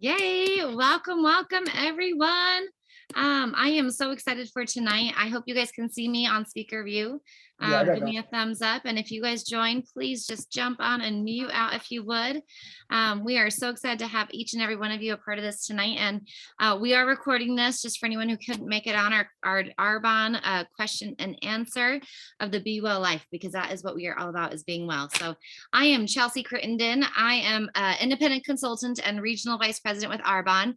Yay! Welcome, welcome everyone. I am so excited for tonight. I hope you guys can see me on speaker view. Yeah, I got Give that. me a thumbs up. And if you guys join, please just jump on and mute out if you would. We are so excited to have each and every one of you a part of this tonight. And we are recording this just for anyone who couldn't make it on our Arbonne question and answer of the Be Well Life, because that is what we are all about, is being well. So I am Chelsea Crittenden. I am an independent consultant and regional vice president with Arbonne.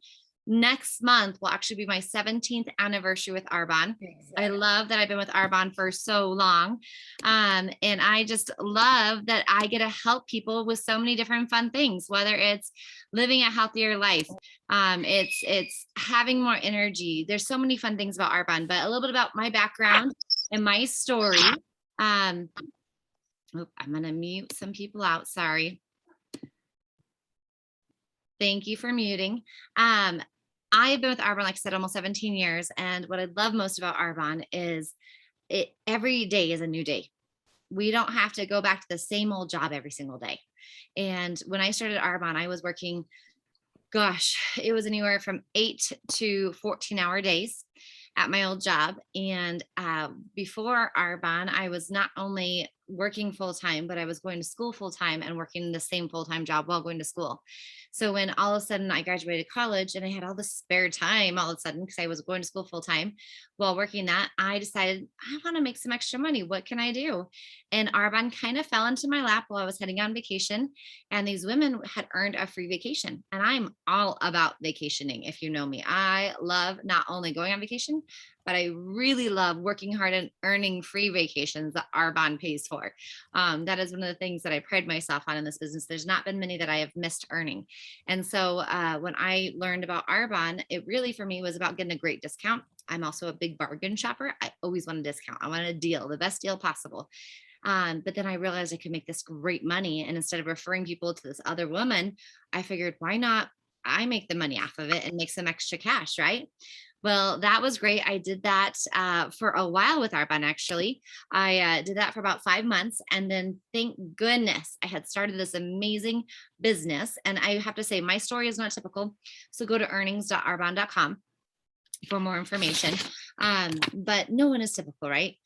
Next month will actually be my 17th anniversary with Arbonne. I love that I've been with Arbonne for so long. And I just love that I get to help people with so many different fun things, whether it's living a healthier life. It's having more energy. There's so many fun things about Arbonne, but a little bit about my background and my story. I'm going to mute some people out. Sorry. Thank you for muting. I've been with Arbonne, like I said, almost 17 years. And what I love most about Arbonne is every day is a new day. We don't have to go back to the same old job every single day. And when I started Arbonne, I was working, it was anywhere from 8 to 14-hour days at my old job. And before Arbonne, I was not only working full-time, but I was going to school full-time and working the same full-time job while going to school. So when all of a sudden I graduated college and I had all this spare time all of a sudden, because I was going to school full-time while working that, I decided I want to make some extra money. What can I do? And Arbonne kind of fell into my lap while I was heading on vacation. And these women had earned a free vacation. And I'm all about vacationing. If you know me, I love not only going on vacation, but I really love working hard and earning free vacations that Arbonne pays for. That is one of the things that I pride myself on in this business. There's not been many that I have missed earning. And so when I learned about Arbonne, it really for me was about getting a great discount. I'm also a big bargain shopper. I always want a discount. I want a deal, the best deal possible. But then I realized I could make this great money. And instead of referring people to this other woman, I figured, why not I make the money off of it and make some extra cash, right? Well, that was great. I did that for a while with Arbonne, actually. I did that for about 5 months. And then thank goodness I had started this amazing business. And I have to say, my story is not typical. So go to earnings.arbonne.com for more information. But no one is typical, right?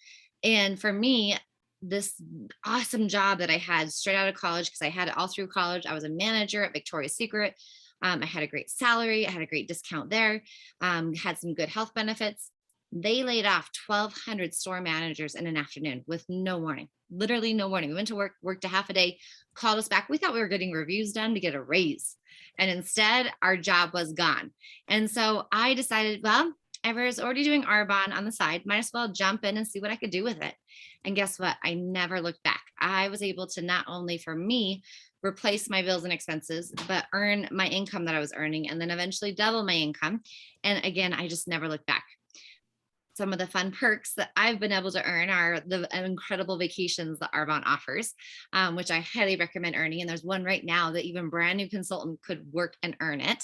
And for me, this awesome job that I had straight out of college, because I had it all through college. I was a manager at Victoria's Secret. I had a great salary. I had a great discount there. Had some good health benefits. They laid off 1,200 store managers in an afternoon with no warning, literally no warning. We went to work, worked a half a day, called us back. We thought we were getting reviews done to get a raise. And instead, our job was gone. And so I decided, well, I was already doing Arbonne on the side. Might as well jump in and see what I could do with it. And guess what? I never looked back. I was able to not only for me replace my bills and expenses, but earn my income that I was earning and then eventually double my income. And again, I just never looked back. Some of the fun perks that I've been able to earn are the incredible vacations that Arbonne offers, which I highly recommend earning. And there's one right now that even brand new consultant could work and earn it.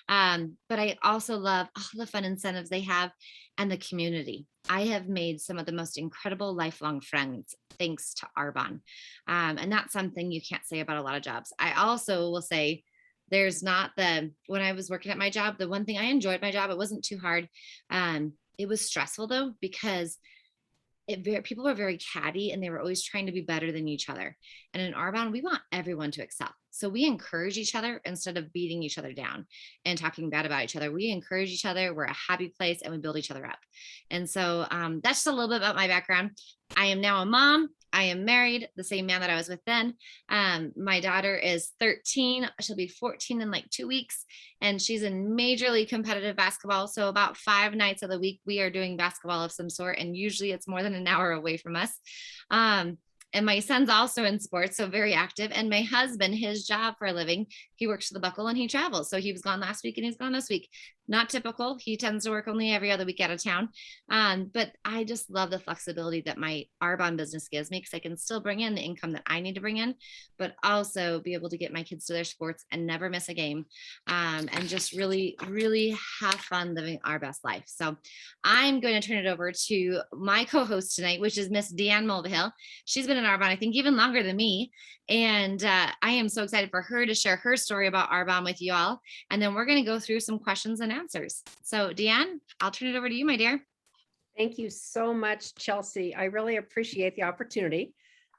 But I also love all the fun incentives they have and the community. I have made some of the most incredible lifelong friends thanks to Arbonne. And that's something you can't say about a lot of jobs. I also will say, when I was working at my job, the one thing I enjoyed my job, it wasn't too hard. It was stressful though, because people were very catty and they were always trying to be better than each other. And in Arbonne, we want everyone to excel. So we encourage each other instead of beating each other down and talking bad about each other. We encourage each other. We're a happy place and we build each other up. And so that's just a little bit about my background. I am now a mom. I am married, the same man that I was with then. My daughter is 13. She'll be 14 in like 2 weeks. And she's in major league competitive basketball. So about 5 nights of the week, we are doing basketball of some sort. And usually it's more than an hour away from us. And my son's also in sports, so very active. And my husband, his job for a living, he works for the Buckle and he travels. So he was gone last week and he's gone this week. Not typical. He tends to work only every other week out of town. But I just love the flexibility that my Arbonne business gives me because I can still bring in the income that I need to bring in, but also be able to get my kids to their sports and never miss a game, and just really, really have fun living our best life. So I'm going to turn it over to my co-host tonight, which is Miss Deanne Mulvihill. She's been in Arbonne, I think, even longer than me. And I am so excited for her to share her story about Arbonne with you all. And then we're going to go through some questions and answers. So Deanne, I'll turn it over to you, my dear. Thank you so much, Chelsea. I really appreciate the opportunity.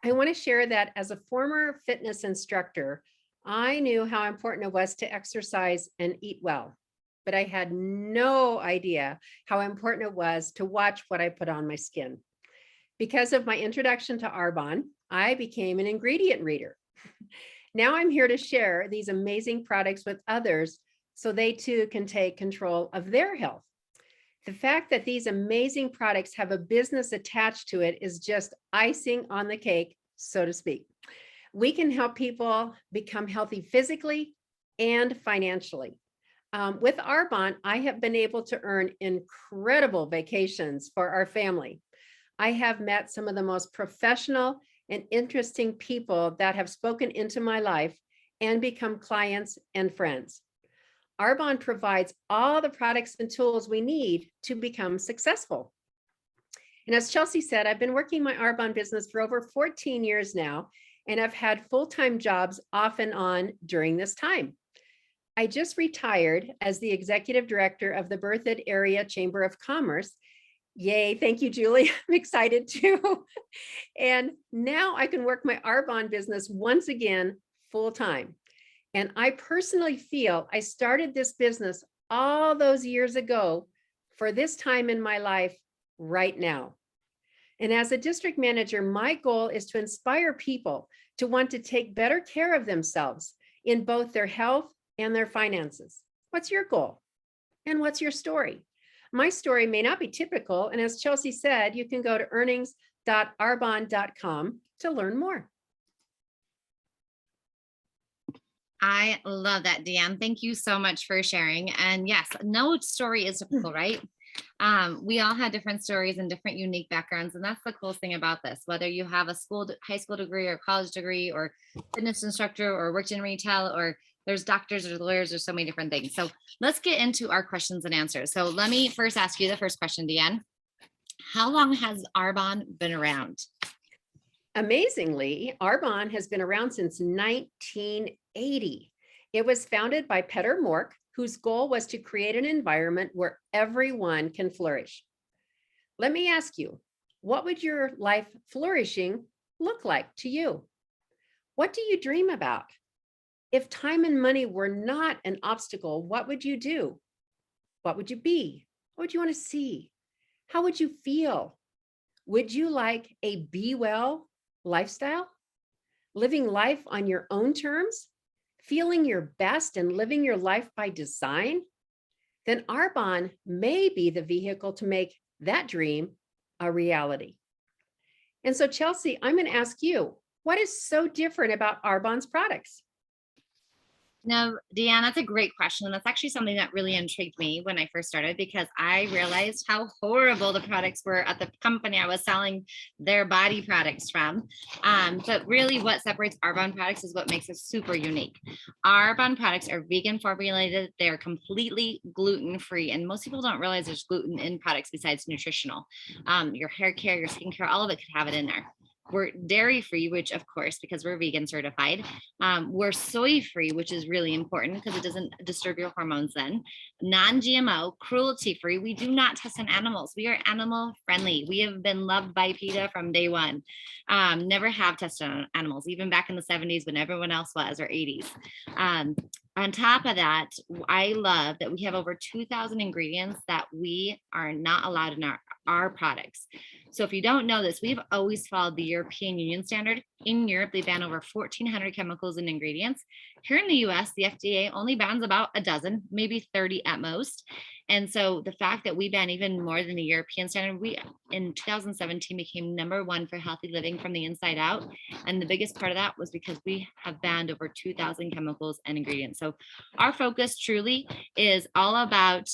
I want to share that as a former fitness instructor, I knew how important it was to exercise and eat well, but I had no idea how important it was to watch what I put on my skin. Because of my introduction to Arbonne, I became an ingredient reader. Now I'm here to share these amazing products with others so they too can take control of their health. The fact that these amazing products have a business attached to it is just icing on the cake, so to speak. We can help people become healthy physically and financially. With Arbonne, I have been able to earn incredible vacations for our family. I have met some of the most professional and interesting people that have spoken into my life and become clients and friends. Arbonne provides all the products and tools we need to become successful. And as Chelsea said, I've been working my Arbonne business for over 14 years now, and I've had full-time jobs off and on during this time. I just retired as the executive director of the Berthoud Area Chamber of Commerce. Yay, thank you, Julie. I'm excited too. And now I can work my Arbonne business once again full-time. And I personally feel I started this business all those years ago for this time in my life right now. And as a district manager, my goal is to inspire people to want to take better care of themselves in both their health and their finances. What's your goal? And what's your story? My story may not be typical. And as Chelsea said, you can go to earnings.arbonne.com to learn more. I love that, Deanne. Thank you so much for sharing. And yes, no story is typical, right? We all have different stories and different unique backgrounds. And that's the cool thing about this, whether you have a high school degree or college degree or fitness instructor or worked in retail, or there's doctors or lawyers or so many different things. So let's get into our questions and answers. So let me first ask you the first question, Deanne. How long has Arbonne been around? Amazingly, Arbonne has been around since 1980. It was founded by Peter Mork, whose goal was to create an environment where everyone can flourish. Let me ask you, what would your life flourishing look like to you? What do you dream about? If time and money were not an obstacle, what would you do? What would you be? What would you want to see? How would you feel? Would you like a be well lifestyle? Living life on your own terms? Feeling your best and living your life by design? Then Arbonne may be the vehicle to make that dream a reality. And so, Chelsea, I'm going to ask you, what is so different about Arbonne's products? No, Deanne, that's a great question. And that's actually something that really intrigued me when I first started, because I realized how horrible the products were at the company I was selling their body products from. But really what separates Arbonne products is what makes us super unique. Arbonne products are vegan formulated. They're completely gluten-free. And most people don't realize there's gluten in products besides nutritional. Your hair care, your skin care, all of it could have it in there. We're dairy free, which of course, because we're vegan certified. We're soy free, which is really important because it doesn't disturb your hormones then. Non-GMO, cruelty free. We do not test on animals. We are animal friendly. We have been loved by PETA from day one. Never have tested on animals, even back in the 70s when everyone else was, or 80s. On top of that, I love that we have over 2,000 ingredients that we are not allowed in our products. So if you don't know this, we've always followed the European Union standard. In Europe, they ban over 1,400 chemicals and ingredients. Here in the US, the FDA only bans about a dozen, maybe 30 at most. And so the fact that we ban even more than the European standard, we in 2017 became #1 for healthy living from the inside out. And the biggest part of that was because we have banned over 2,000 chemicals and ingredients. So our focus truly is all about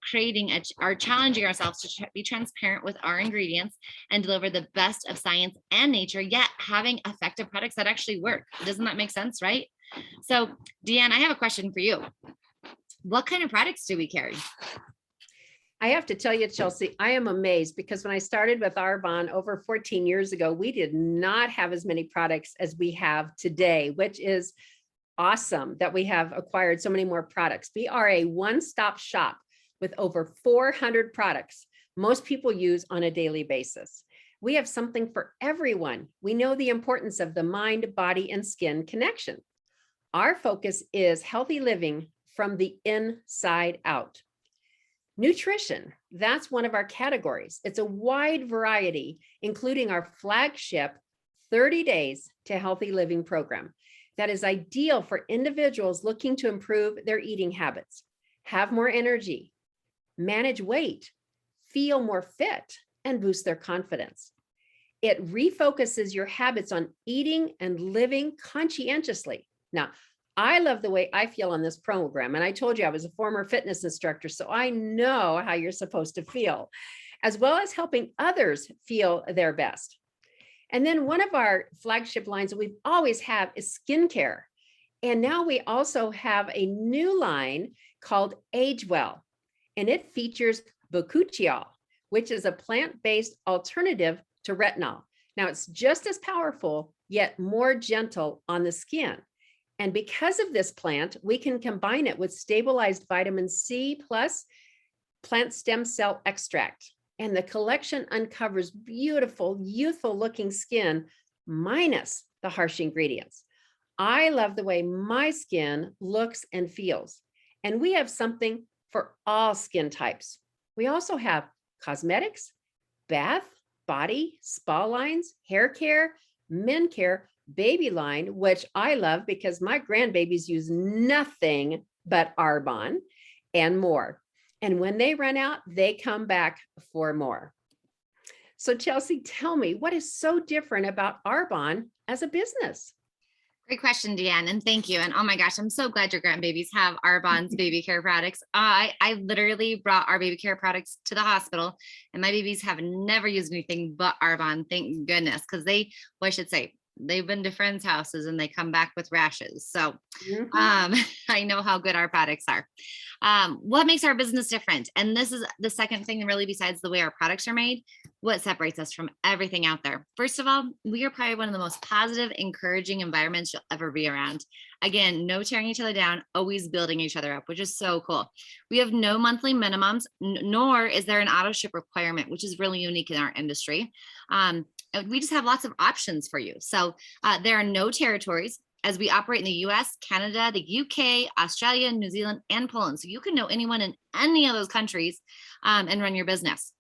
creating or challenging ourselves to be transparent with our ingredients and deliver the best of science and nature, yet having effective products that actually work. Doesn't that make sense, right? So, Deanne, I have a question for you. What kind of products do we carry? I have to tell you, Chelsea, I am amazed because when I started with Arbonne over 14 years ago, we did not have as many products as we have today, which is awesome that we have acquired so many more products. We are a one-stop shop with over 400 products most people use on a daily basis. We have something for everyone. We know the importance of the mind, body, and skin connection. Our focus is healthy living from the inside out. Nutrition, that's one of our categories. It's a wide variety, including our flagship 30 Days to Healthy Living program that is ideal for individuals looking to improve their eating habits, have more energy, manage weight, feel more fit, and boost their confidence. It refocuses your habits on eating and living conscientiously. Now, I love the way I feel on this program. And I told you I was a former fitness instructor, so I know how you're supposed to feel, as well as helping others feel their best. And then one of our flagship lines that we've always have is skincare. And now we also have a new line called Age Well, and it features bakuchiol, which is a plant-based alternative to retinol. Now it's just as powerful, yet more gentle on the skin. And because of this plant, we can combine it with stabilized vitamin C plus plant stem cell extract. And the collection uncovers beautiful, youthful looking skin minus the harsh ingredients. I love the way my skin looks and feels. And we have something for all skin types. We also have cosmetics, bath, body, spa lines, hair care, men care, baby line, which I love because my grandbabies use nothing but Arbonne and more. And when they run out, they come back for more. So Chelsea, tell me, what is so different about Arbonne as a business? Great question, Deanne, and thank you. And oh my gosh, I'm so glad your grandbabies have Arbonne's baby care products. I literally brought our baby care products to the hospital, and my babies have never used anything but Arbonne. Thank goodness, because well, I should say, they've been to friends' houses and they come back with rashes. So I know how good our products are. What makes our business different? And this is the second thing, really, besides the way our products are made, what separates us from everything out there. First of all, we are probably one of the most positive, encouraging environments you'll ever be around. Again, no tearing each other down, always building each other up, which is so cool. We have no monthly minimums, nor is there an auto ship requirement, which is really unique in our industry. We just have lots of options for you. So there are no territories, as we operate in the US, Canada, the UK, Australia, New Zealand, and Poland. So you can know anyone in any of those countries and run your business.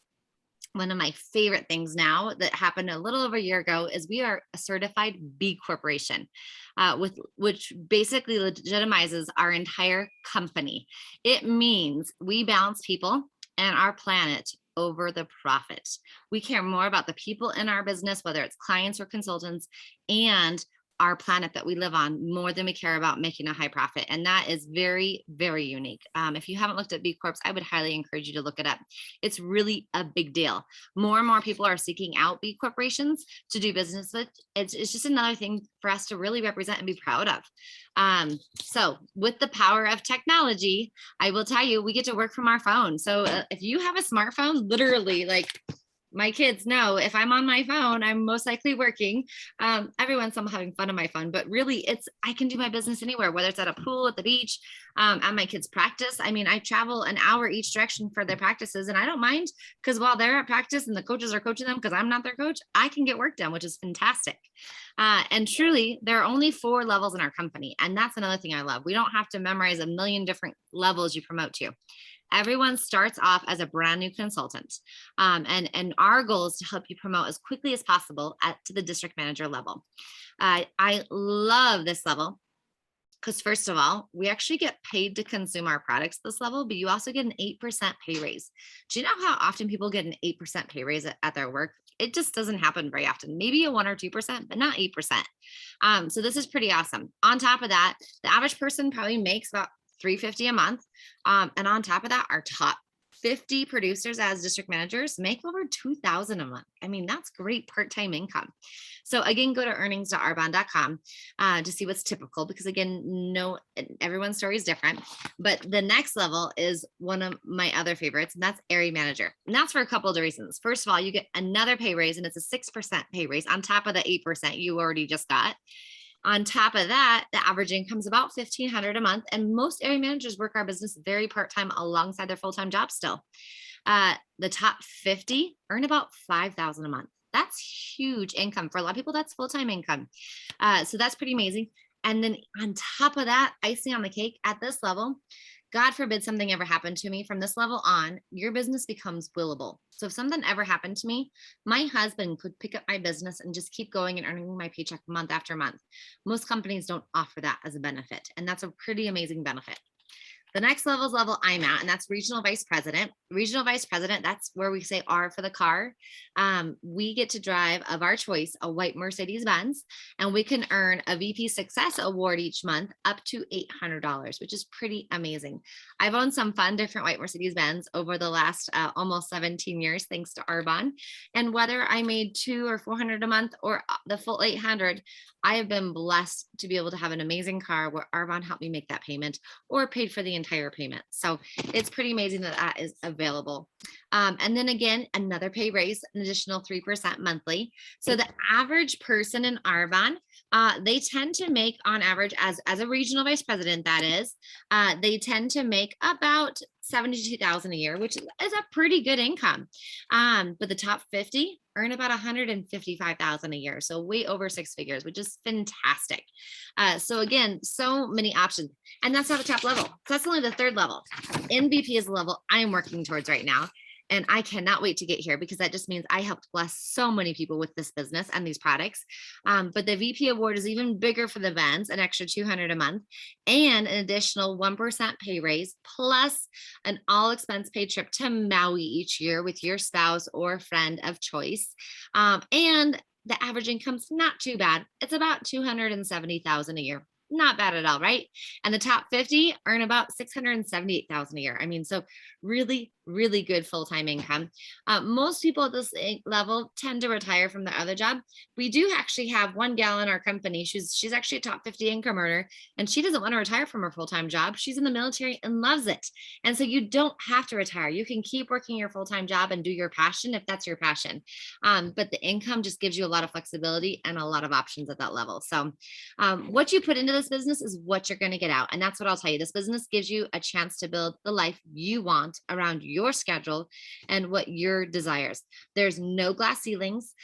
One of my favorite things now that happened a little over a year ago is we are a certified B Corporation, which basically legitimizes our entire company. It means we balance people and our planet over the profit. We care more about the people in our business, whether it's clients or consultants, and our planet that we live on, more than we care about making a high profit. And that is very, very unique. If you haven't looked at B Corps, I would highly encourage you to look it up. It's really a big deal. More and more people are seeking out B corporations to do business with. It's just another thing for us to really represent and be proud of. So with the power of technology, I will tell you, we get to work from our phone. So if you have a smartphone, literally, like, my kids know if I'm on my phone, I'm most likely working. Every once I'm having fun on my phone, but really I can do my business anywhere, whether it's at a pool, at the beach, at my kids' practice. I mean, I travel an hour each direction for their practices, and I don't mind, because while they're at practice and the coaches are coaching them, because I'm not their coach, I can get work done, which is fantastic. And truly, there are only 4 levels in our company. And that's another thing I love. We don't have to memorize a million different levels you promote to. Everyone starts off as a brand new consultant. And our goal is to help you promote as quickly as possible to the district manager level. I love this level because, first of all, we actually get paid to consume our products this level, but you also get an 8% pay raise. Do you know how often people get an 8% pay raise at their work? It just doesn't happen very often. Maybe a 1 or 2%, but not 8%. So this is pretty awesome. On top of that, the average person probably makes about $350 a month. And on top of that, our top 50 producers as district managers make over $2,000 a month. I mean, that's great part-time income. So again, go to earnings.arbonne.com to see what's typical, because again, no, everyone's story is different. But the next level is one of my other favorites, and that's area manager. And that's for a couple of reasons. First of all, you get another pay raise, and it's a 6% pay raise on top of the 8% you already just got. On top of that, the average income is about $1,500 a month, and most area managers work our business very part-time alongside their full-time job still. The top 50 earn about $5,000 a month. That's huge income. For a lot of people, that's full-time income. So that's pretty amazing. And then on top of that, icing on the cake at this level, God forbid something ever happened to me, from this level on, your business becomes willable. So if something ever happened to me, my husband could pick up my business and just keep going and earning my paycheck month after month. Most companies don't offer that as a benefit, and that's a pretty amazing benefit. The next level is level I'm at, and that's regional vice president. Regional vice president, that's where we say R for the car. We get to drive, of our choice, a white Mercedes Benz, and we can earn a VP Success Award each month up to $800, which is pretty amazing. I've owned some fun different white Mercedes Benz over the last almost 17 years, thanks to Arbonne. And whether I made $200 or $400 a month or the full 800, I have been blessed to be able to have an amazing car where Arbonne helped me make that payment or paid for the entire payment. So it's pretty amazing that that is available. And then again, another pay raise, an additional 3% monthly. So the average person in Arbonne, they tend to make, on average, as a regional vice president, that is, they tend to make about $72,000 a year, which is a pretty good income. But the top 50 earn about $155,000 a year, so way over 6 figures, which is fantastic. So again, so many options, and that's not the top level. So that's only the 3rd level. MVP is the level I'm working towards right now. And I cannot wait to get here, because that just means I helped bless so many people with this business and these products. But the VP award is even bigger for the Vens, an extra $200 a month, and an additional 1% pay raise, plus an all expense paid trip to Maui each year with your spouse or friend of choice. And the average income's not too bad. It's about $270,000 a year. Not bad at all, right? And the top 50 earn about $678,000 a year. I mean, so really, really good full-time income. Most people at this level tend to retire from their other job. We do actually have one gal in our company. She's actually a top 50 income earner, and she doesn't want to retire from her full-time job. She's in the military and loves it. And so you don't have to retire. You can keep working your full-time job and do your passion if that's your passion. But the income just gives you a lot of flexibility and a lot of options at that level. So what you put into this business is what you're going to get out. And that's what I'll tell you. This business gives you a chance to build the life you want around your schedule and what your desires. There's no glass ceilings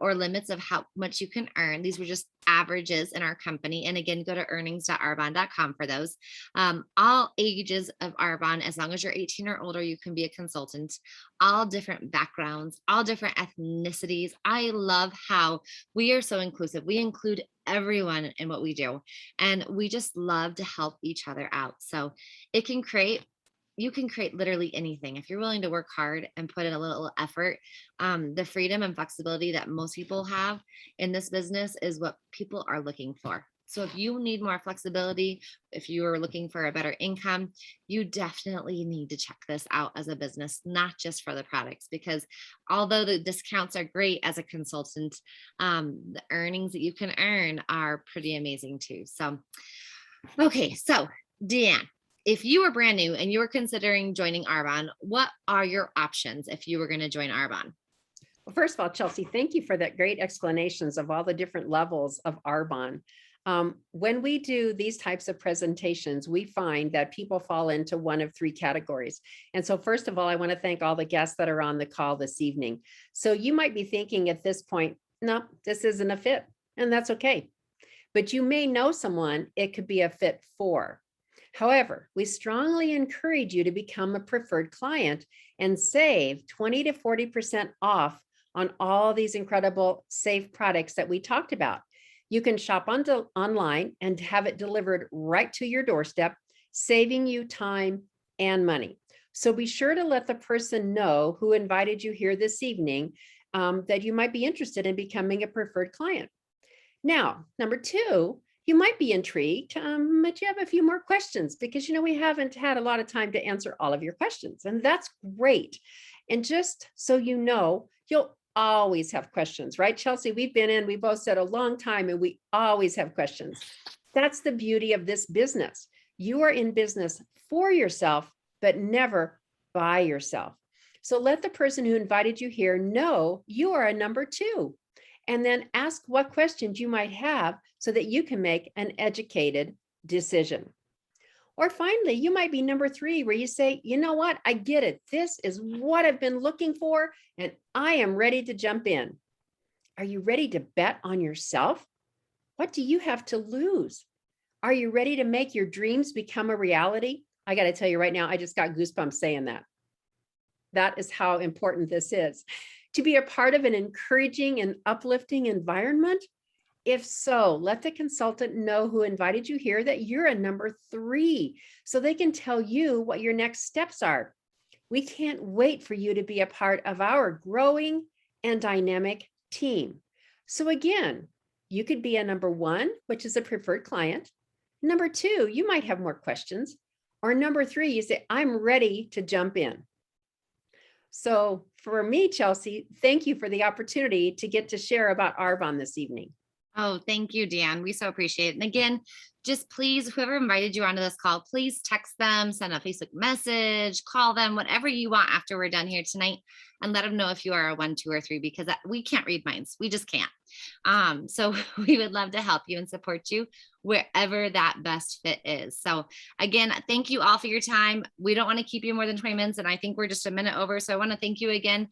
or limits of how much you can earn. These were just averages in our company. And again, go to earnings.arbonne.com for those. All ages of Arbonne, as long as you're 18 or older, you can be a consultant. All different backgrounds, all different ethnicities. I love how we are so inclusive. We include everyone in what we do, and we just love to help each other out. So you can create literally anything if you're willing to work hard and put in a little effort. The freedom and flexibility that most people have in this business is what people are looking for. So if you need more flexibility, if you are looking for a better income, you definitely need to check this out as a business, not just for the products, because although the discounts are great as a consultant, the earnings that you can earn are pretty amazing too. So, okay. So Deanne, if you were brand new and you were considering joining Arbonne, what are your options if you were going to join Arbonne? Well, first of all, Chelsea, thank you for that great explanations of all the different levels of Arbonne. When we do these types of presentations, we find that people fall into one of 3 categories. And so first of all, I want to thank all the guests that are on the call this evening. So you might be thinking at this point, no, this isn't a fit. and that's okay. But you may know someone it could be a fit for. However, we strongly encourage you to become a preferred client and save 20 to 40% off on all these incredible safe products that we talked about. You can shop online and have it delivered right to your doorstep, saving you time and money. So be sure to let the person know who invited you here this evening that you might be interested in becoming a preferred client. Now, number two, you might be intrigued, but you have a few more questions because we haven't had a lot of time to answer all of your questions, and that's great. And just so you know, you'll always have questions, right, Chelsea? We both said a long time, and we always have questions. That's the beauty of this business. You are in business for yourself, but never by yourself. So let the person who invited you here know you are a number two. And then ask what questions you might have so that you can make an educated decision. Or finally, you might be number three, where you say, you know what, I get it. This is what I've been looking for, and I am ready to jump in. Are you ready to bet on yourself? What do you have to lose? Are you ready to make your dreams become a reality? I got to tell you right now, I just got goosebumps saying that. That is how important this is. To be a part of an encouraging and uplifting environment? If so, let the consultant know who invited you here that you're a number three, so they can tell you what your next steps are. We can't wait for you to be a part of our growing and dynamic team. So again, you could be a number one, which is a preferred client. Number two, you might have more questions. Or number three, you say, I'm ready to jump in. So for me, Chelsea, thank you for the opportunity to get to share about Arbonne this evening. Oh, thank you, Dan. We so appreciate it. And again, just please, whoever invited you onto this call, please text them, send a Facebook message, call them, whatever you want after we're done here tonight, and let them know if you are a one, two, or three, because we can't read minds. We just can't. So we would love to help you and support you wherever that best fit is. So again, thank you all for your time. We don't want to keep you more than 20 minutes, and I think we're just a minute over. So I want to thank you again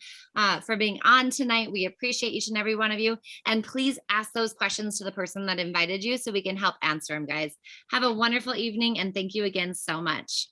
for being on tonight. We appreciate each and every one of you. And please ask those questions to the person that invited you so we can help answer them, guys. Have a wonderful evening, and thank you again so much.